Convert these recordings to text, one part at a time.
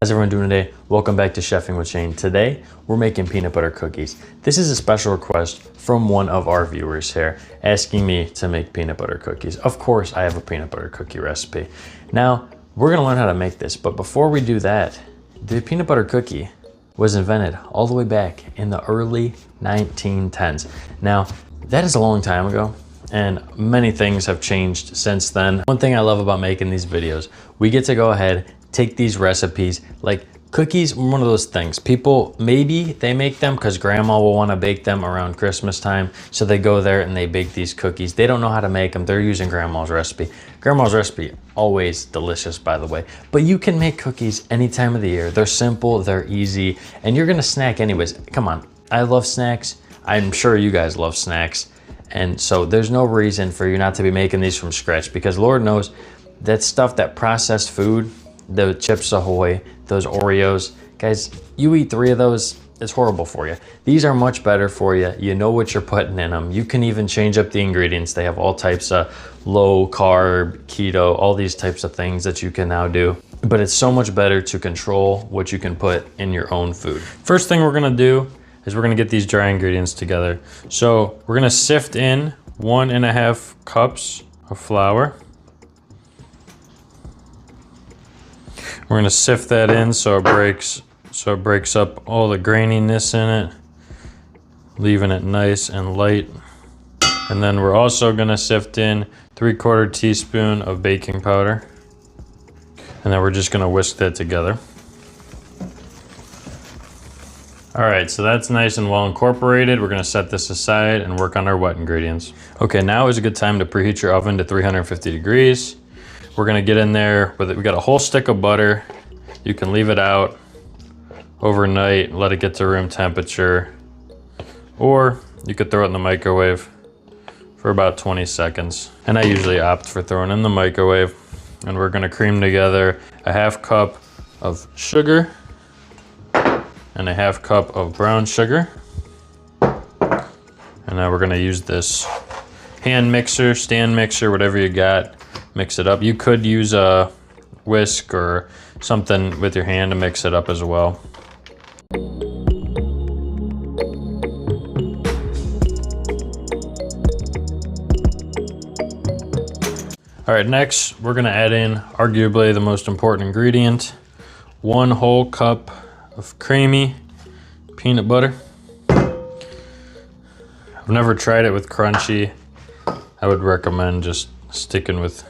How's everyone doing today? Welcome back to Chefing with Shane. Today, we're making peanut butter cookies. This is a special request from one of our viewers here, asking me to make peanut butter cookies. Of course, I have a peanut butter cookie recipe. Now, we're gonna learn how to make this, but before we do that, the peanut butter cookie was invented all the way back in the early 1910s. Now, that is a long time ago, and many things have changed since then. One thing I love about making these videos, we get to go ahead, take these recipes, like cookies, one of those things. People, maybe they make them because grandma will want to bake them around Christmas time. So they go there and they bake these cookies. They don't know how to make them. They're using grandma's recipe. Grandma's recipe, always delicious, by the way. But you can make cookies any time of the year. They're simple, they're easy, and you're gonna snack anyways. Come on, I love snacks. I'm sure you guys love snacks. And so there's no reason for you not to be making these from scratch, because Lord knows that stuff, that processed food, the Chips Ahoy, those Oreos, guys, you eat 3 of those, it's horrible for you. These are much better for you. You know what you're putting in them. You can even change up the ingredients. They have all types of low carb, keto, all these types of things that you can now do. But it's so much better to control what you can put in your own food. First thing we're gonna do is we're gonna get these dry ingredients together. So we're gonna sift in 1.5 cups of flour. We're gonna sift that in so it breaks up all the graininess in it, leaving it nice and light. And then we're also gonna sift in 3/4 teaspoon of baking powder. And then we're just gonna whisk that together. All right, so that's nice and well incorporated. We're gonna set this aside and work on our wet ingredients. Okay, now is a good time to preheat your oven to 350 degrees. We're gonna get in there with it. We got a whole stick of butter. You can leave it out overnight, let it get to room temperature, or you could throw it in the microwave for about 20 seconds. And I usually opt for throwing it in the microwave. And we're gonna cream together a 1/2 cup of sugar and a 1/2 cup of brown sugar. And now we're gonna use this hand mixer, stand mixer, whatever you got. Mix it up. You could use a whisk or something with your hand to mix it up as well. All right, next we're gonna add in arguably the most important ingredient, 1 whole cup of creamy peanut butter. I've never tried it with crunchy. I would recommend just sticking with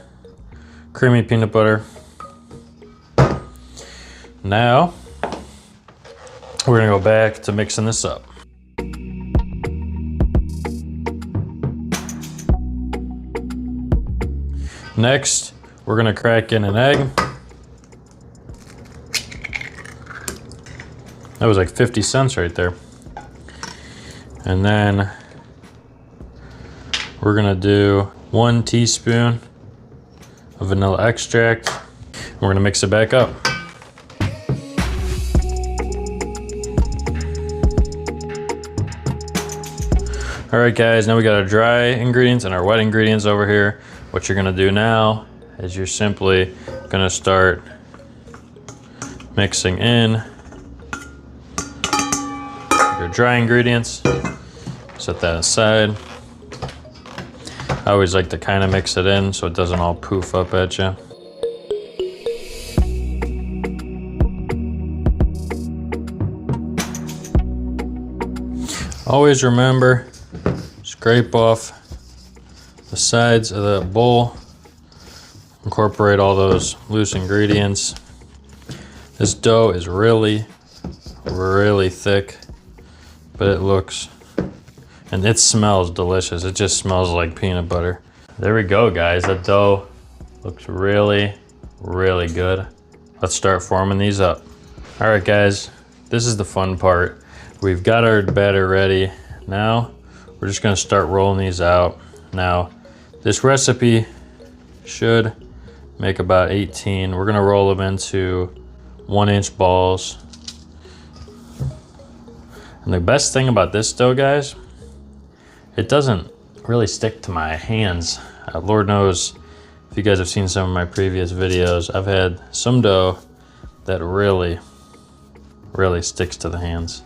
creamy peanut butter. Now, we're gonna go back to mixing this up. Next, we're gonna crack in an egg. That was like 50 cents right there. And then we're gonna do 1 teaspoon of vanilla extract. We're gonna mix it back up. All right, guys, now we got our dry ingredients and our wet ingredients over here. What you're gonna do now is you're simply gonna start mixing in your dry ingredients. Set that aside. I always like to kind of mix it in so it doesn't all poof up at you. Always remember, scrape off the sides of the bowl. Incorporate all those loose ingredients. This dough is really, really thick, but it looks, and it smells delicious. It just smells like peanut butter. There we go, guys. That dough looks really, really good. Let's start forming these up. All right, guys, this is the fun part. We've got our batter ready. Now, we're just gonna start rolling these out. Now, this recipe should make about 18. We're gonna roll them into 1-inch balls. And the best thing about this dough, guys, it doesn't really stick to my hands. Lord knows if you guys have seen some of my previous videos, I've had some dough that really sticks to the hands.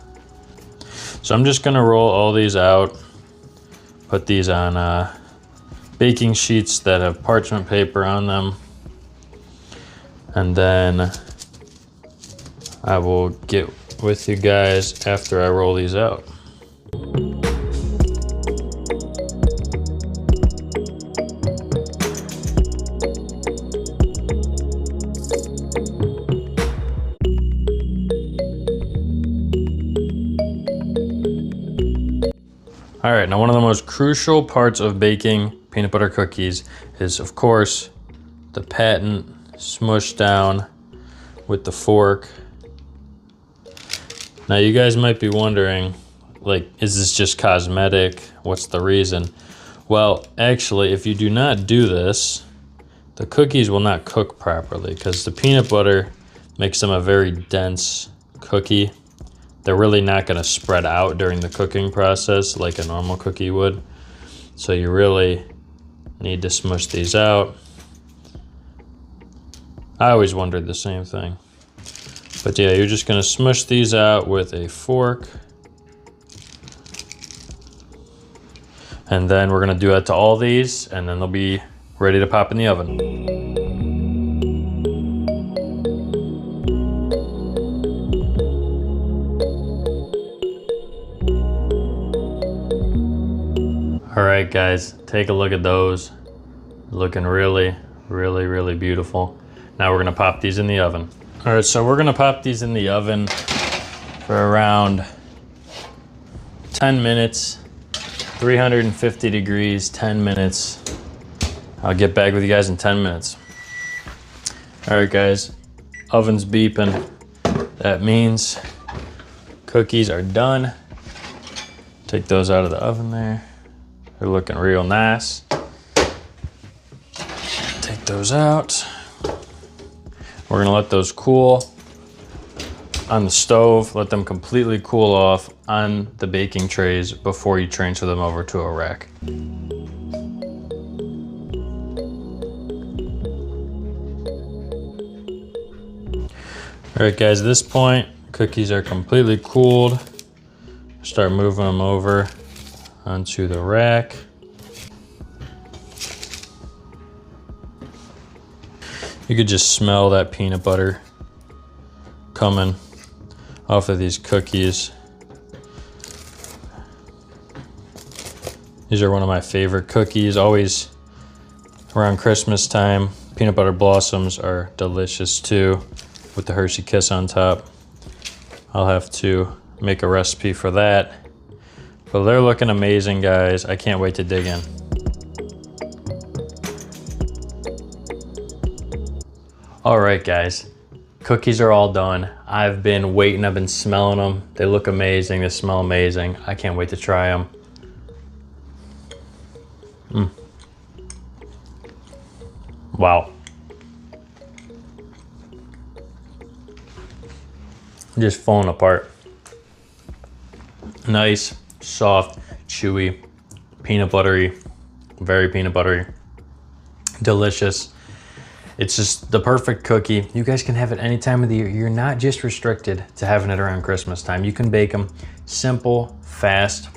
So I'm just gonna roll all these out, put these on baking sheets that have parchment paper on them, and then I will get with you guys after I roll these out. All right, now one of the most crucial parts of baking peanut butter cookies is, of course, the patent smush down with the fork. Now you guys might be wondering, like, is this just cosmetic? What's the reason? Well, actually, if you do not do this, the cookies will not cook properly because the peanut butter makes them a very dense cookie. They're really not going to spread out during the cooking process like a normal cookie would. So you really need to smush these out. I always wondered the same thing. But yeah, you're just going to smush these out with a fork. And then we're going to do that to all these, and then they'll be ready to pop in the oven. All right, guys, take a look at those. Looking really beautiful. Now we're gonna pop these in the oven. All right, so we're gonna pop these in the oven for around 10 minutes, 350 degrees, 10 minutes. I'll get back with you guys in 10 minutes. All right, guys, oven's beeping. That means cookies are done. Take those out of the oven there. They're looking real nice. Take those out. We're gonna let those cool on the stove. Let them completely cool off on the baking trays before you transfer them over to a rack. All right, guys, at this point, cookies are completely cooled. Start moving them over onto the rack. You could just smell that peanut butter coming off of these cookies. These are one of my favorite cookies. Always around Christmas time. Peanut butter blossoms are delicious too, with the Hershey Kiss on top. I'll have to make a recipe for that. But they're looking amazing, guys. I can't wait to dig in. All right, guys, cookies are all done. I've been waiting, I've been smelling them. They look amazing, they smell amazing. I can't wait to try them. Wow. Just falling apart. Nice, soft, chewy, peanut buttery, very peanut buttery, delicious. It's just the perfect cookie. You guys can have it any time of the year. You're not just restricted to having it around Christmas time. You can bake them simple, fast.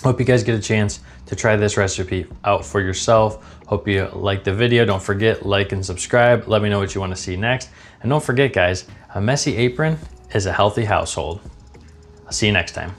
Hope you guys get a chance to try this recipe out for yourself. Hope you like the video. Don't forget, like and subscribe. Let me know what you want to see next. And don't forget, guys, a messy apron is a healthy household. I'll see you next time.